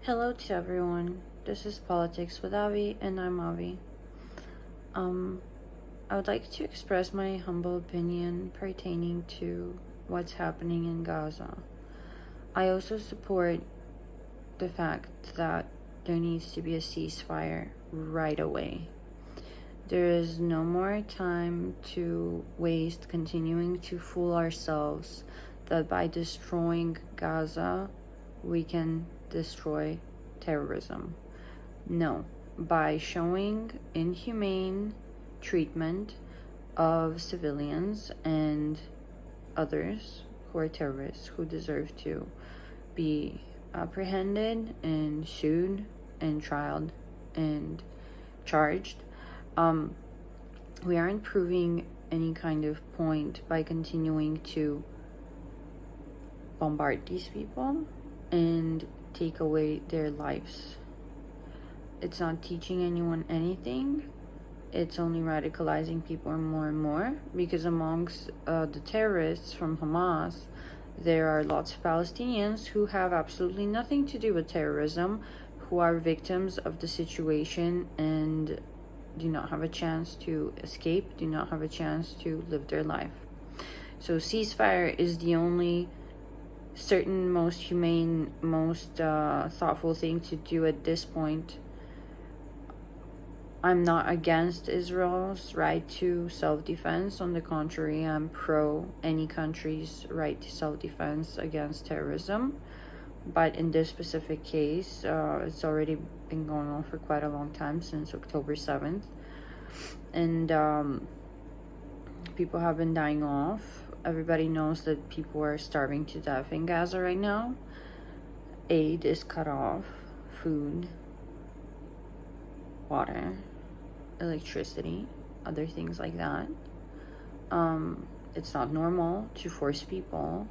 Hello to everyone. This is Politics with Avi, and I'm Avi. I would like to express my humble opinion pertaining to what's happening in Gaza. I also support the fact that there needs to be a ceasefire right away. There is no more time to waste continuing to fool ourselves that by destroying Gaza, we can destroy terrorism. No, by showing inhumane treatment of civilians and others who are terrorists who deserve to be apprehended and sued and trialed and charged. We aren't proving any kind of point by continuing to bombard these people and take away their lives. It's not teaching anyone anything. It's only radicalizing people more and more, because amongst the terrorists from Hamas, there are lots of Palestinians who have absolutely nothing to do with terrorism, who are victims of the situation and do not have a chance to escape, do not have a chance to live their life. So ceasefire is the only certain, most humane, most thoughtful thing to do at this point. I'm not against Israel's right to self-defense. On the contrary, I'm pro any country's right to self-defense against terrorism. But in this specific case, it's already been going on for quite a long time, since October 7th. And people have been dying off. Everybody knows that people are starving to death in Gaza right now. Aid is cut off. Food, water, electricity, other things like that. It's not normal to force people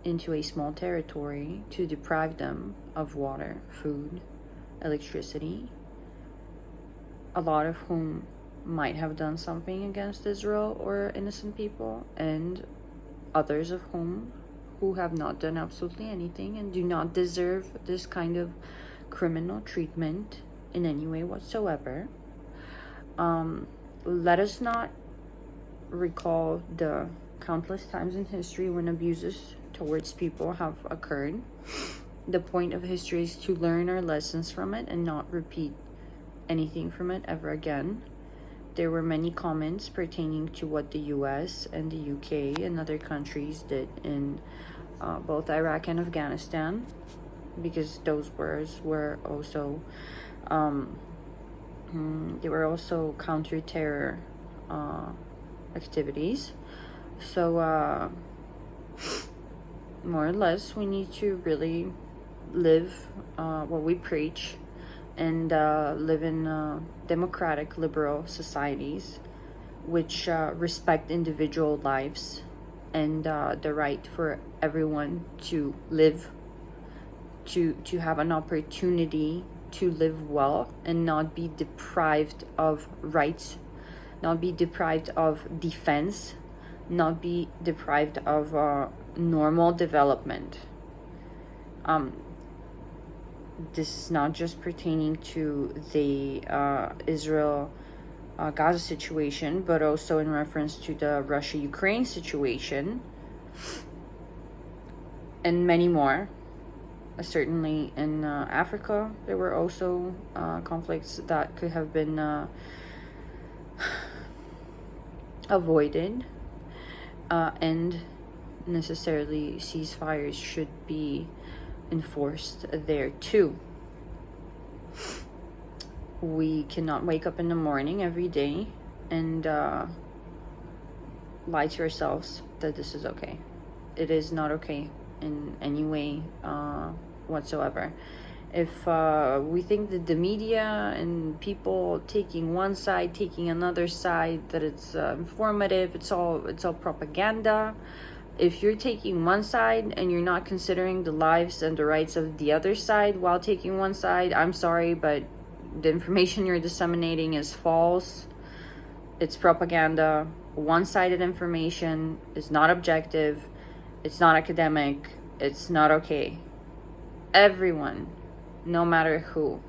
into a small territory to deprive them of water, food, electricity, a lot of whom might have done something against Israel or innocent people, and others of whom who have not done absolutely anything and do not deserve this kind of criminal treatment in any way whatsoever. Let us not recall the countless times in history when abuses towards people have occurred. The point of history is to learn our lessons from it and not repeat anything from it ever again. There were many comments pertaining to what the US and the UK and other countries did in both Iraq and Afghanistan, because those wars were also counter-terror activities. So more or less, we need to really live what we preach and live in democratic, liberal societies which respect individual lives and the right for everyone to live, to have an opportunity to live well and not be deprived of rights, not be deprived of defense, not be deprived of normal development. This is not just pertaining to the Israel Gaza situation, but also in reference to the Russia-Ukraine situation and many more. Certainly in Africa, there were also conflicts that could have been avoided, and necessarily ceasefires should be enforced there too. We cannot wake up in the morning every day and lie to ourselves that this is okay. It is not okay in any way whatsoever. If we think that the media and people taking one side, taking another side, that it's informative, it's all propaganda. If you're taking one side and you're not considering the lives and the rights of the other side while taking one side, I'm sorry, but the information you're disseminating is false. It's propaganda. One-sided information is not objective. It's not academic. It's not okay. Everyone no matter who,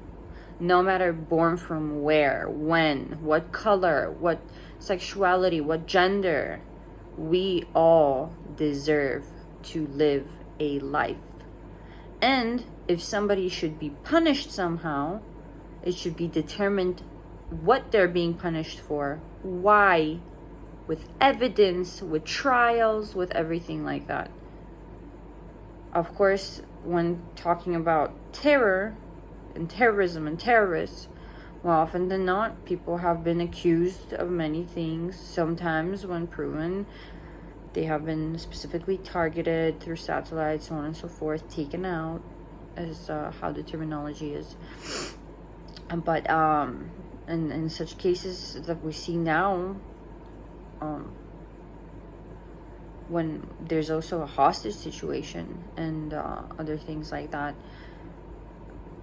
no matter born from where, when, what color, what sexuality, what gender. We all deserve to live a life. And if somebody should be punished somehow, it should be determined what they're being punished for, why, with evidence, with trials, with everything like that. Of course, when talking about terror and terrorism and terrorists, more often than not, people have been accused of many things. Sometimes, when proven, they have been specifically targeted through satellites, so on and so forth, taken out, as how the terminology is. But in such cases that we see now, when there's also a hostage situation and other things like that,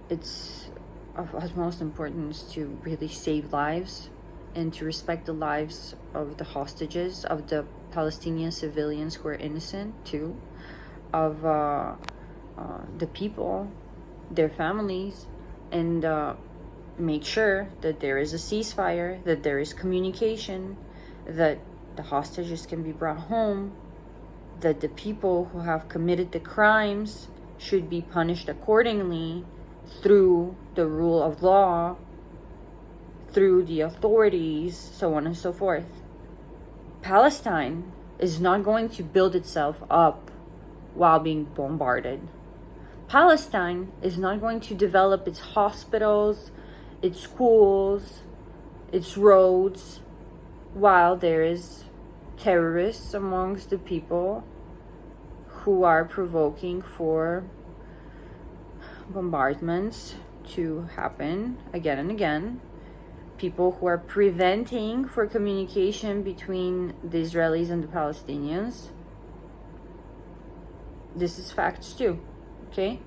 it's of utmost importance to really save lives and to respect the lives of the hostages, of the Palestinian civilians who are innocent too, of the people, their families, and make sure that there is a ceasefire, that there is communication, that the hostages can be brought home, that the people who have committed the crimes should be punished accordingly through the rule of law, through the authorities, so on and so forth. Palestine is not going to build itself up while being bombarded. Palestine is not going to develop its hospitals, its schools, its roads, while there is terrorists amongst the people who are provoking for bombardments to happen again and again. People who are preventing for communication between the Israelis and the Palestinians. This is facts too, okay?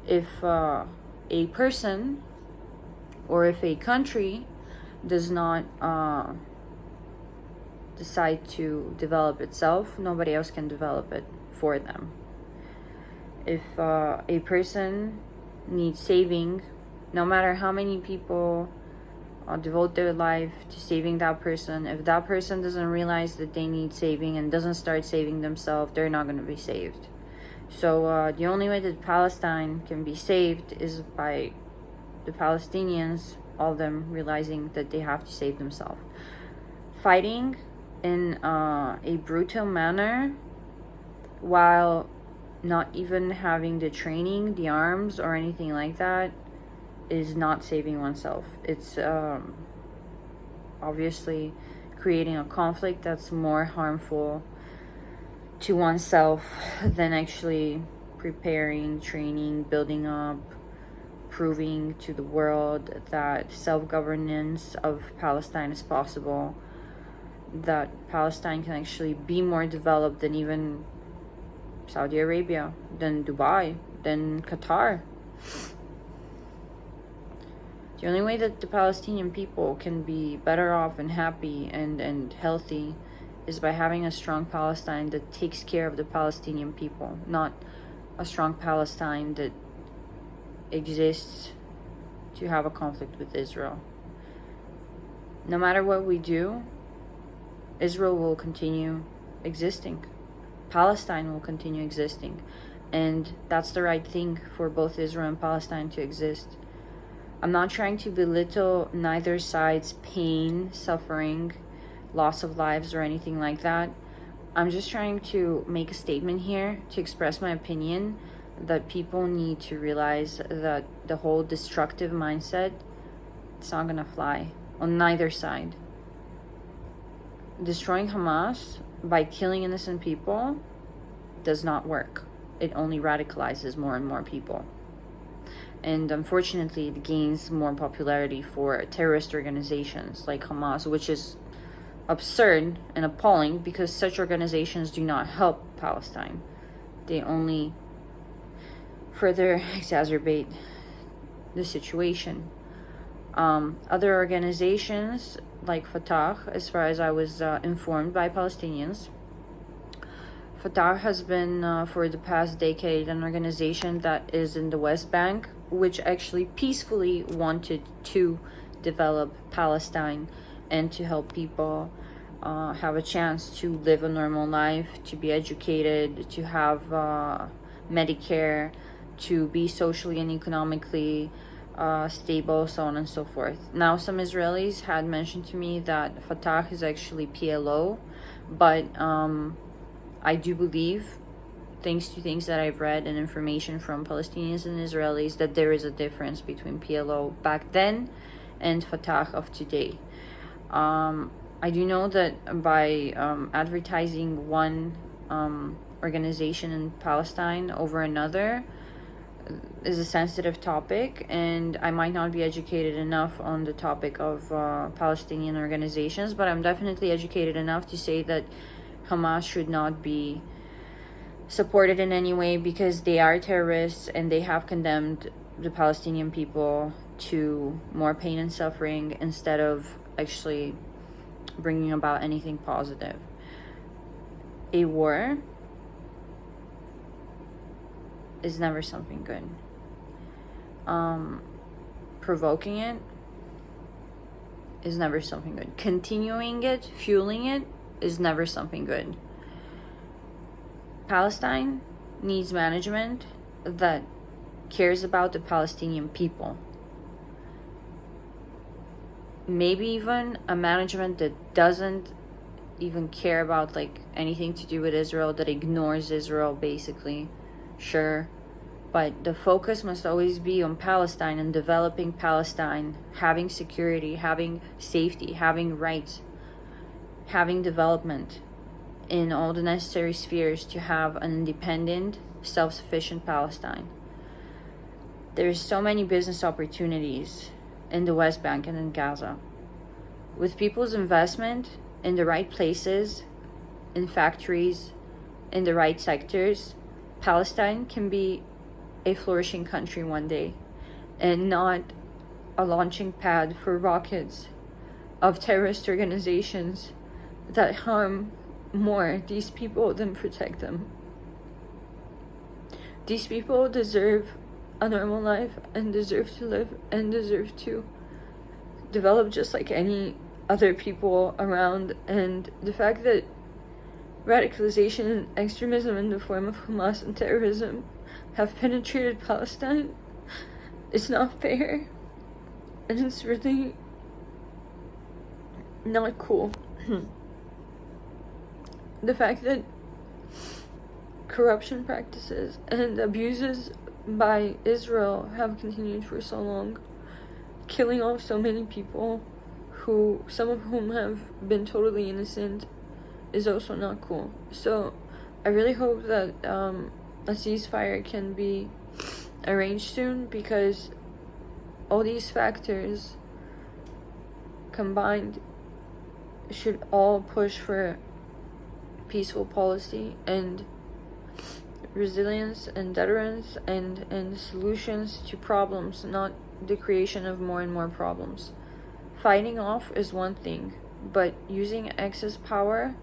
If a person or if a country does not decide to develop itself, nobody else can develop it for them. If a person needs saving, no matter how many people devote their life to saving that person, if that person doesn't realize that they need saving and doesn't start saving themselves, they're not going to be saved. So the only way that Palestine can be saved is by the Palestinians, all of them, realizing that they have to save themselves. Fighting in a brutal manner while not even having the training, the arms, or anything like that is not saving oneself. It's obviously creating a conflict that's more harmful to oneself than actually preparing, training, building up, proving to the world that self-governance of Palestine is possible, that Palestine can actually be more developed than even Saudi Arabia, than Dubai, than Qatar. The only way that the Palestinian people can be better off and happy and healthy is by having a strong Palestine that takes care of the Palestinian people, not a strong Palestine that exists to have a conflict with Israel. No matter what we do, Israel will continue existing. Palestine will continue existing. And that's the right thing for both Israel and Palestine to exist. I'm not trying to belittle neither side's pain, suffering, loss of lives, or anything like that. I'm just trying to make a statement here to express my opinion that people need to realize that the whole destructive mindset, it's not gonna fly on neither side. Destroying Hamas by killing innocent people does not work. It only radicalizes more and more people. And unfortunately, it gains more popularity for terrorist organizations like Hamas, which is absurd and appalling because such organizations do not help Palestine. They only further exacerbate the situation. Other organizations like Fatah, as far as I was informed by Palestinians, Fatah has been for the past decade an organization that is in the West Bank which actually peacefully wanted to develop Palestine and to help people have a chance to live a normal life, to be educated, to have Medicare, to be socially and economically stable, so on and so forth. Now, some Israelis had mentioned to me that Fatah is actually PLO, but I do believe, thanks to things that I've read and information from Palestinians and Israelis, that there is a difference between PLO back then and Fatah of today. I do know that by advertising one organization in Palestine over another is a sensitive topic, and I might not be educated enough on the topic of Palestinian organizations, but I'm definitely educated enough to say that Hamas should not be supported in any way, because they are terrorists and they have condemned the Palestinian people to more pain and suffering instead of actually bringing about anything positive. A war is never something good. Provoking it is never something good. Continuing it, fueling it, is never something good. Palestine needs management that cares about the Palestinian people. Maybe even a management that doesn't even care about like anything to do with Israel, that ignores Israel basically. Sure, but the focus must always be on Palestine and developing Palestine, having security, having safety, having rights, having development in all the necessary spheres to have an independent, self-sufficient Palestine. There's so many business opportunities in the West Bank and in Gaza. With people's investment in the right places, in factories, in the right sectors, Palestine can be a flourishing country one day, and not a launching pad for rockets of terrorist organizations that harm more these people than protect them. These people deserve a normal life and deserve to live and deserve to develop just like any other people around. And the fact that radicalization and extremism in the form of Hamas and terrorism have penetrated Palestine is not fair, and it's really not cool. The fact that corruption practices and abuses by Israel have continued for so long, killing off so many people, who some of whom have been totally innocent, is also not cool. So I really hope that a ceasefire can be arranged soon, because all these factors combined should all push for peaceful policy and resilience and deterrence and solutions to problems, not the creation of more and more problems. Fighting off is one thing, but using excess power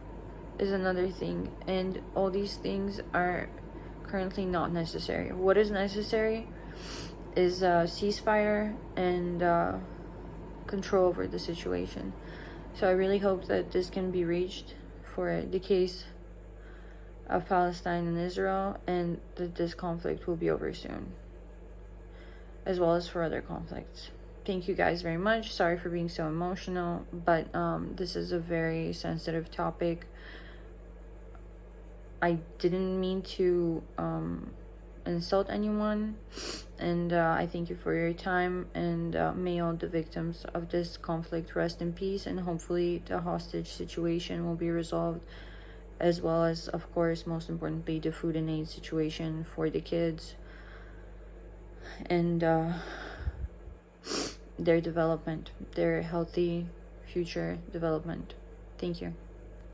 is another thing, and all these things are currently not necessary. What is necessary is a ceasefire and control over the situation. So I really hope that this can be reached for the case of Palestine and Israel, and that this conflict will be over soon, as well as for other conflicts. Thank you guys very much. Sorry for being so emotional, but this is a very sensitive topic. I didn't mean to insult anyone, and I thank you for your time, and may all the victims of this conflict rest in peace, and hopefully the hostage situation will be resolved, as well as, of course, most importantly, the food and aid situation for the kids and their development, their healthy future development. Thank you.